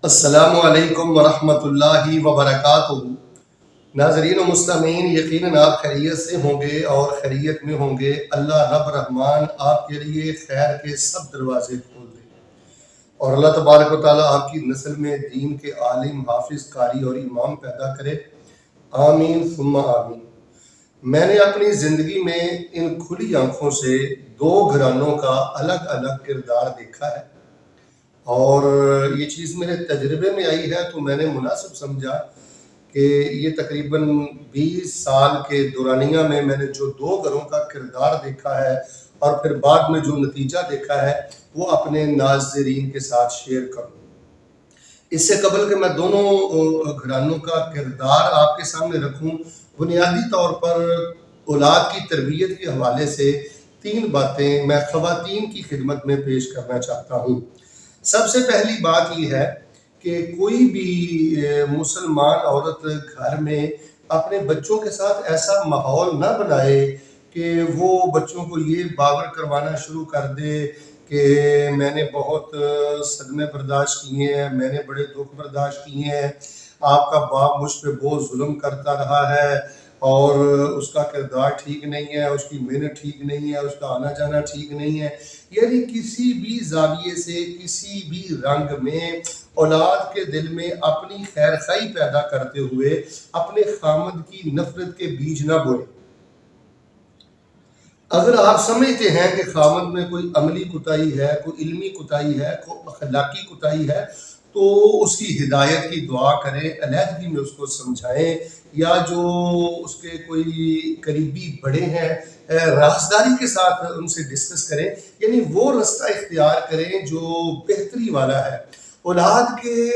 السلام علیکم ورحمۃ اللہ وبرکاتہ۔ ناظرین و مستمعین، یقیناً آپ خیریت سے ہوں گے اور خیریت میں ہوں گے۔ اللہ رب رحمان آپ کے لیے خیر کے سب دروازے کھول دے اور اللہ تبارک و تعالیٰ آپ کی نسل میں دین کے عالم، حافظ، قاری اور امام پیدا کرے۔ آمین ثم آمین۔ میں نے اپنی زندگی میں ان کھلی آنکھوں سے دو گھرانوں کا الگ الگ کردار دیکھا ہے، اور یہ چیز میرے تجربے میں آئی ہے تو میں نے مناسب سمجھا کہ یہ تقریباً 20 سال کے دورانیہ میں نے جو دو گھروں کا کردار دیکھا ہے اور پھر بعد میں جو نتیجہ دیکھا ہے وہ اپنے ناظرین کے ساتھ شیئر کروں۔ اس سے قبل کہ میں دونوں گھرانوں کا کردار آپ کے سامنے رکھوں، بنیادی طور پر اولاد کی تربیت کے حوالے سے 3 باتیں میں خواتین کی خدمت میں پیش کرنا چاہتا ہوں۔ سب سے پہلی بات یہ ہے کہ کوئی بھی مسلمان عورت گھر میں اپنے بچوں کے ساتھ ایسا ماحول نہ بنائے کہ وہ بچوں کو یہ باور کروانا شروع کر دے کہ میں نے بہت صدمے برداشت کیے ہیں، میں نے بڑے دکھ برداشت کیے ہیں، آپ کا باپ مجھ پہ بہت ظلم کرتا رہا ہے اور اس کا کردار ٹھیک نہیں ہے، اس کی محنت ٹھیک نہیں ہے، اس کا آنا جانا ٹھیک نہیں ہے۔ یعنی کسی بھی زاویے سے، کسی بھی رنگ میں اولاد کے دل میں اپنی خیر خواہی پیدا کرتے ہوئے اپنے خامد کی نفرت کے بیج نہ بوئے۔ اگر آپ سمجھتے ہیں کہ خامد میں کوئی عملی کوتاہی ہے، کوئی علمی کوتاہی ہے، کوئی اخلاقی کوتاہی ہے، تو اس کی ہدایت کی دعا کریں، علیحدگی میں اس کو سمجھائیں، یا جو اس کے کوئی قریبی بڑے ہیں رازداری کے ساتھ ان سے ڈسکس کریں، یعنی وہ رستہ اختیار کریں جو بہتری والا ہے۔ اولاد کے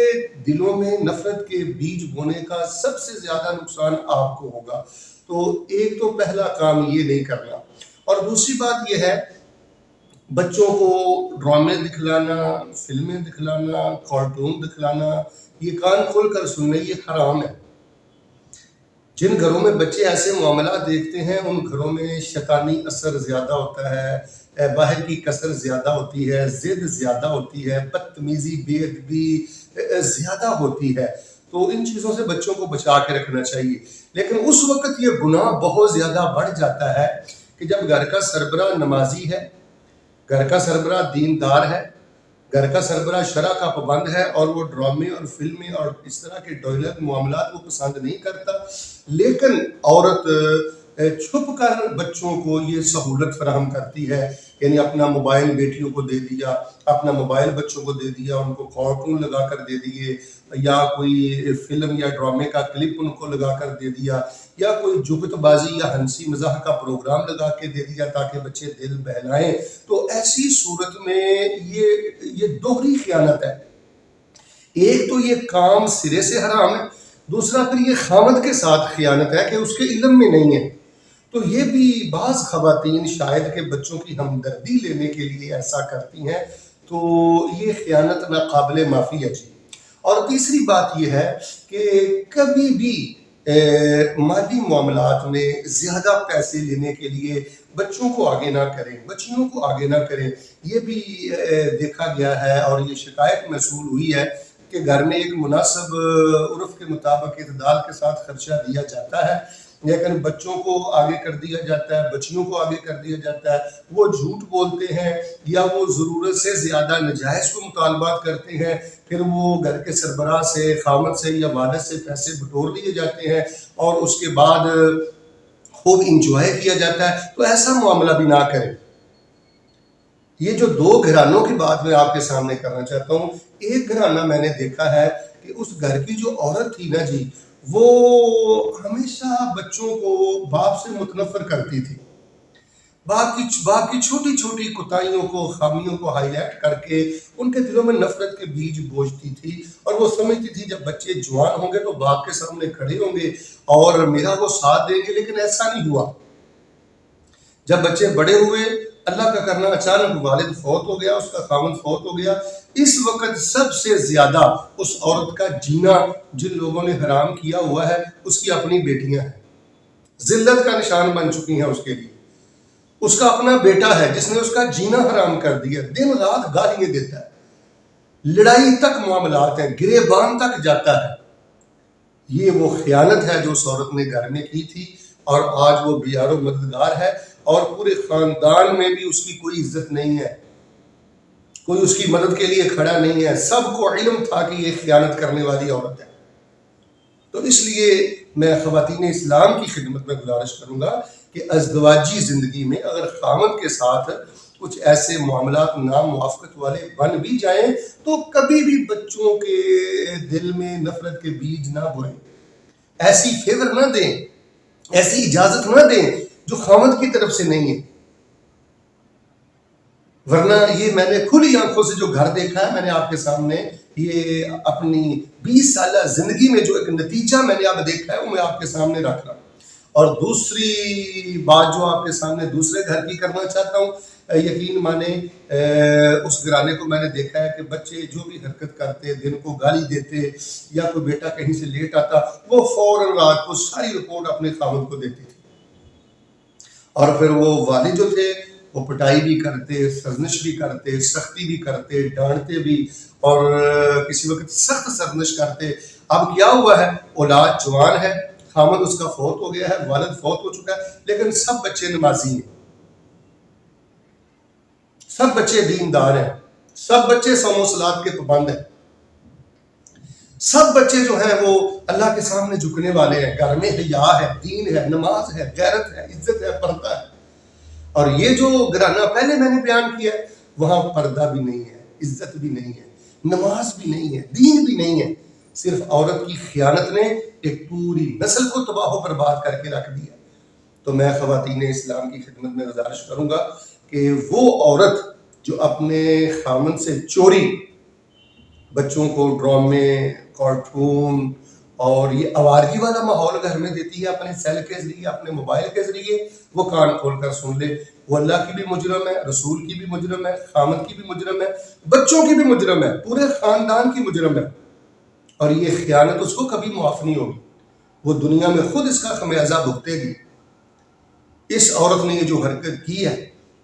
دلوں میں نفرت کے بیج بونے کا سب سے زیادہ نقصان آپ کو ہوگا۔ تو ایک تو پہلا کام یہ نہیں کرنا، اور دوسری بات یہ ہے بچوں کو ڈرامے دکھلانا، فلمیں دکھلانا، کارٹون دکھلانا، یہ کان کھول کر سننے، یہ حرام ہے۔ جن گھروں میں بچے ایسے معاملات دیکھتے ہیں ان گھروں میں شیطانی اثر زیادہ ہوتا ہے، باہر کی کثر زیادہ ہوتی ہے، ضد زیادہ ہوتی ہے، بدتمیزی، بے ادبی زیادہ ہوتی ہے۔ تو ان چیزوں سے بچوں کو بچا کے رکھنا چاہیے۔ لیکن اس وقت یہ گناہ بہت زیادہ بڑھ جاتا ہے کہ جب گھر کا سربراہ نمازی ہے، گھر کا سربراہ دیندار ہے، گھر کا سربراہ شرع کا پابند ہے، اور وہ ڈرامے اور فلمیں اور اس طرح کے ڈویلر معاملات وہ پسند نہیں کرتا، لیکن عورت چھپ کر بچوں کو یہ سہولت فراہم کرتی ہے، یعنی اپنا موبائل بیٹیوں کو دے دیا، اپنا موبائل بچوں کو دے دیا، ان کو کارٹون لگا کر دے دیے، یا کوئی فلم یا ڈرامے کا کلپ ان کو لگا کر دے دیا، یا کوئی جغت بازی یا ہنسی مزاح کا پروگرام لگا کے دے دیا تاکہ بچے دل بہلائیں۔ تو ایسی صورت میں یہ دوہری خیانت ہے۔ ایک تو یہ کام سرے سے حرام ہے، دوسرا پھر یہ خامد کے ساتھ خیانت ہے کہ اس کے علم میں نہیں ہے۔ تو یہ بھی بعض خواتین شاید کہ بچوں کی ہمدردی لینے کے لیے ایسا کرتی ہیں، تو یہ خیانت ناقابل معافی ہے جی۔ اور تیسری بات یہ ہے کہ کبھی بھی مادی معاملات میں زیادہ پیسے لینے کے لیے بچوں کو آگے نہ کریں، بچیوں کو آگے نہ کریں۔ یہ بھی دیکھا گیا ہے اور یہ شکایت موصول ہوئی ہے کہ گھر میں ایک مناسب عرف کے مطابق اعتدال کے ساتھ خرچہ دیا جاتا ہے، لیکن بچوں کو آگے کر دیا جاتا ہے، بچیوں کو آگے کر دیا جاتا ہے، وہ جھوٹ بولتے ہیں یا وہ ضرورت سے زیادہ نجائز کو مطالبات کرتے ہیں، پھر وہ گھر کے سربراہ سے، خامد سے یا والد سے پیسے بٹور لیے جاتے ہیں اور اس کے بعد خوب انجوائے کیا جاتا ہے۔ تو ایسا معاملہ بھی نہ کریں۔ یہ جو دو گھرانوں کی بات میں آپ کے سامنے کرنا چاہتا ہوں، ایک گھرانہ میں نے دیکھا ہے کہ اس گھر کی جو عورت تھی نا جی، وہ ہمیشہ بچوں کو باپ سے متنفر کرتی تھی، باپ کی چھوٹی چھوٹی کوتاہیوں کو، خامیوں کو ہائی لائٹ کر کے ان کے دلوں میں نفرت کے بیج بوجھتی تھی، اور وہ سمجھتی تھی جب بچے جوان ہوں گے تو باپ کے سامنے کھڑے ہوں گے اور میرا وہ ساتھ دیں گے، لیکن ایسا نہیں ہوا۔ جب بچے بڑے ہوئے، اللہ کا کرنا اچانک والد فوت ہو گیا، اس کا خاوند فوت ہو گیا، اس وقت سب سے زیادہ اس عورت کا جینا جن لوگوں نے حرام کیا ہوا ہے اس کی اپنی بیٹیاں ہیں، ذلت کا نشان بن چکی ہیں اس کے لیے۔ اس کا اپنا بیٹا ہے جس نے اس کا جینا حرام کر دیا، دن رات گالیاں دیتا ہے، لڑائی تک معاملات ہیں، گریبان تک جاتا ہے. یہ وہ خیانت ہے جو اس عورت نے گھر میں کی تھی، اور آج وہ بیار و مددگار ہے، اور پورے خاندان میں بھی اس کی کوئی عزت نہیں ہے، کوئی اس کی مدد کے لیے کھڑا نہیں ہے. سب کو علم تھا کہ یہ خیانت کرنے والی عورت ہے. تو اس لیے میں خواتین اسلام کی خدمت میں گزارش کروں گا کہ ازدواجی زندگی میں اگر خامد کے ساتھ کچھ ایسے معاملات ناموافقت والے بن بھی جائیں تو کبھی بھی بچوں کے دل میں نفرت کے بیج نہ بوئیں، ایسی فیور نہ دیں، ایسی اجازت نہ دیں جو خامد کی طرف سے نہیں ہے. ورنہ یہ میں نے کھلی آنکھوں سے جو گھر دیکھا ہے، میں نے آپ کے سامنے یہ اپنی 20 سالہ زندگی میں جو ایک نتیجہ میں نے اب دیکھا ہے وہ میں آپ کے سامنے رکھ رہا ہوں. اور دوسری بات جو آپ کے سامنے دوسرے گھر کی کرنا چاہتا ہوں، یقین مانیں اس گھرانے کو میں نے دیکھا ہے کہ بچے جو بھی حرکت کرتے، دن کو گالی دیتے، یا کوئی بیٹا کہیں سے لیٹ آتا، وہ فوراً رات کو ساری رپورٹ اپنے خاوند کو دیتی تھی. اور پھر وہ والد جو تھے وہ پٹائی بھی کرتے، سرزنش بھی کرتے، سختی بھی کرتے، ڈانٹتے بھی، اور کسی وقت سخت سرزنش کرتے. اب کیا ہوا ہے، اولاد جوان ہے، خامد اس کا فوت ہو گیا ہے، والد فوت ہو چکا ہے، لیکن سب بچے نمازی ہیں، سب بچے دیندار ہیں، سب بچے صوم و صلات کے پابند ہیں، سب بچے جو ہیں وہ اللہ کے سامنے جھکنے والے ہیں. گھر میں حیا ہے، دین ہے، نماز ہے، غیرت ہے، عزت ہے، پردہ ہے. اور یہ جو گھرانہ پہلے میں نے بیان کیا ہے، وہاں پردہ بھی نہیں ہے، عزت بھی نہیں ہے، نماز بھی نہیں ہے، دین بھی نہیں ہے. صرف عورت کی خیانت نے ایک پوری نسل کو تباہ و برباد کر کے رکھ دیا. تو میں خواتین اسلام کی خدمت میں گزارش کروں گا کہ وہ عورت جو اپنے خامن سے چوری بچوں کو ڈرامے، کارٹون اور یہ آوارگی والا ماحول گھر میں دیتی ہے اپنے سیل کے ذریعے، اپنے موبائل کے ذریعے، وہ کان کھول کر سن لے. وہ اللہ کی بھی مجرم ہے، رسول کی بھی مجرم ہے، خامد کی بھی مجرم ہے، بچوں کی بھی مجرم ہے، پورے خاندان کی مجرم ہے. اور یہ خیانت اس کو کبھی معاف نہیں ہوگی، وہ دنیا میں خود اس کا خمیازہ بھگتے گی. اس عورت نے یہ جو حرکت کی ہے،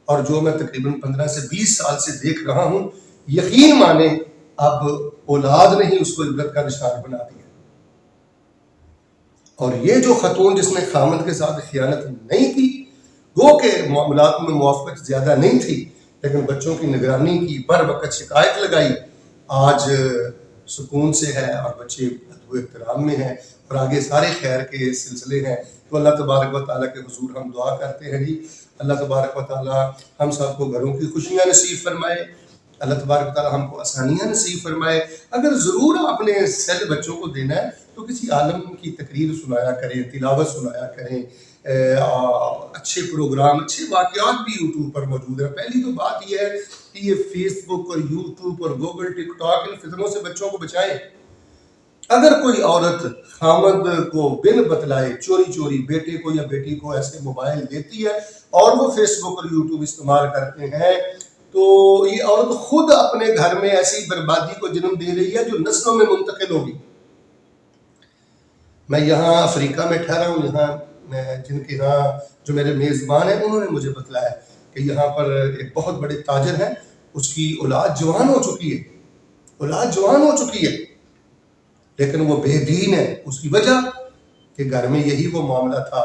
اور جو میں تقریباً 15 سے 20 سال سے دیکھ رہا ہوں، یقین مانیں اب اولاد نے ہی اس کو عبرت کا نشان بنا دیا. اور یہ جو خاتون جس نے خامد کے ساتھ خیانت نہیں کی، گو کہ معاملات میں موافقت زیادہ نہیں تھی، لیکن بچوں کی نگرانی کی، بر وقت شکایت لگائی، آج سکون سے ہے اور بچے ادب و احترام میں ہیں، اور آگے سارے خیر کے سلسلے ہیں. تو اللہ تبارک و تعالیٰ کے حضور ہم دعا کرتے ہیں جی، اللہ تبارک و تعالیٰ ہم سب کو گھروں کی خوشیاں نصیب فرمائے، اللہ تبارک و تعالیٰ ہم کو آسانیاں نصیب فرمائے. اگر ضرور آپ نے سیل بچوں کو دینا ہے تو کسی عالم کی تقریر سنایا کریں، تلاوت سنایا کریں، اچھے پروگرام، اچھے واقعات بھی یوٹیوب پر موجود ہیں. پہلی تو بات یہ ہے کہ یہ فیس بک اور یوٹیوب اور گوگل، ٹک ٹاک، ان فتنوں سے بچوں کو بچائیں. اگر کوئی عورت خامد کو بن بتلائے چوری چوری بیٹے کو یا بیٹی کو ایسے موبائل دیتی ہے اور وہ فیس بک اور یوٹیوب استعمال کرتے ہیں، تو یہ عورت خود اپنے گھر میں ایسی بربادی کو جنم دے رہی ہے جو نسلوں میں منتقل ہوگی. میں یہاں افریقہ میں ٹھہرا ہوں، یہاں میں جن کے یہاں جو میرے میزبان ہیں انہوں نے مجھے بتلایا کہ یہاں پر ایک بہت بڑے تاجر ہیں، اس کی اولاد جوان ہو چکی ہے، اولاد جوان ہو چکی ہے، لیکن وہ بے دین ہے. اس کی وجہ کہ گھر میں یہی وہ معاملہ تھا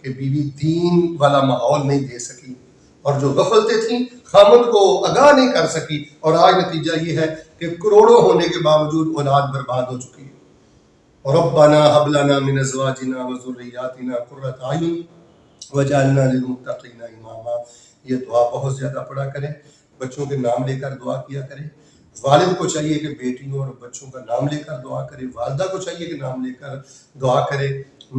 کہ بیوی دین والا ماحول نہیں دے سکی، اور جو غفلتیں تھیں خامد کو آگاہ نہیں کر سکی، اور آج نتیجہ یہ ہے کہ کروڑوں ہونے کے باوجود اولاد برباد ہو چکی ہے. ربنا هب لنا من ازواجنا وذرياتنا قرة اعین وجعلنا للمتقین اماما. یہ دعا بہت زیادہ پڑھا کریں، بچوں کے نام لے کر دعا کیا کریں. والد کو چاہیے کہ بیٹیوں اور بچوں کا نام لے کر دعا کرے، والدہ کو چاہیے کہ نام لے کر دعا کرے.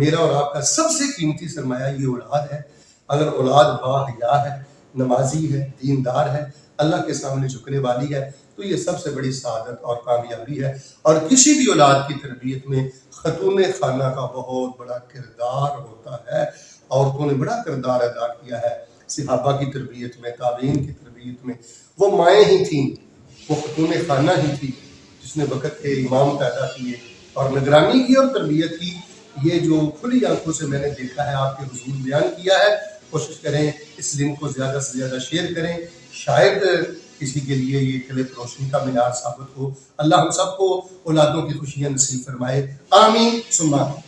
میرا اور آپ کا سب سے قیمتی سرمایہ یہ اولاد ہے. اگر اولاد باحیا ہے، نمازی ہے، دیندار ہے، اللہ کے سامنے جھکنے والی ہے، تو یہ سب سے بڑی سعادت اور کامیابی ہے. اور کسی بھی اولاد کی تربیت میں خاتون خانہ کا بہت بڑا کردار ہوتا ہے. عورتوں نے بڑا کردار ادا کیا ہے صحابہ کی تربیت میں، تابعین کی تربیت میں. وہ مائیں ہی تھیں، وہ خاتون خانہ ہی تھی جس نے وقت کے امام پیدا کیے اور نگرانی کی اور تربیت کی. یہ جو کھلی آنکھوں سے میں نے دیکھا ہے، آپ کے حضور بیان کیا ہے. کوشش کریں اس لنک کو زیادہ سے زیادہ شیئر کریں. شاید کسی کے لیے یہ کلپ روشنی کا مینار ثابت ہو. اللہ ہم سب کو اولادوں کی خوشیاں نصیب فرمائے. آمین ثم آمین.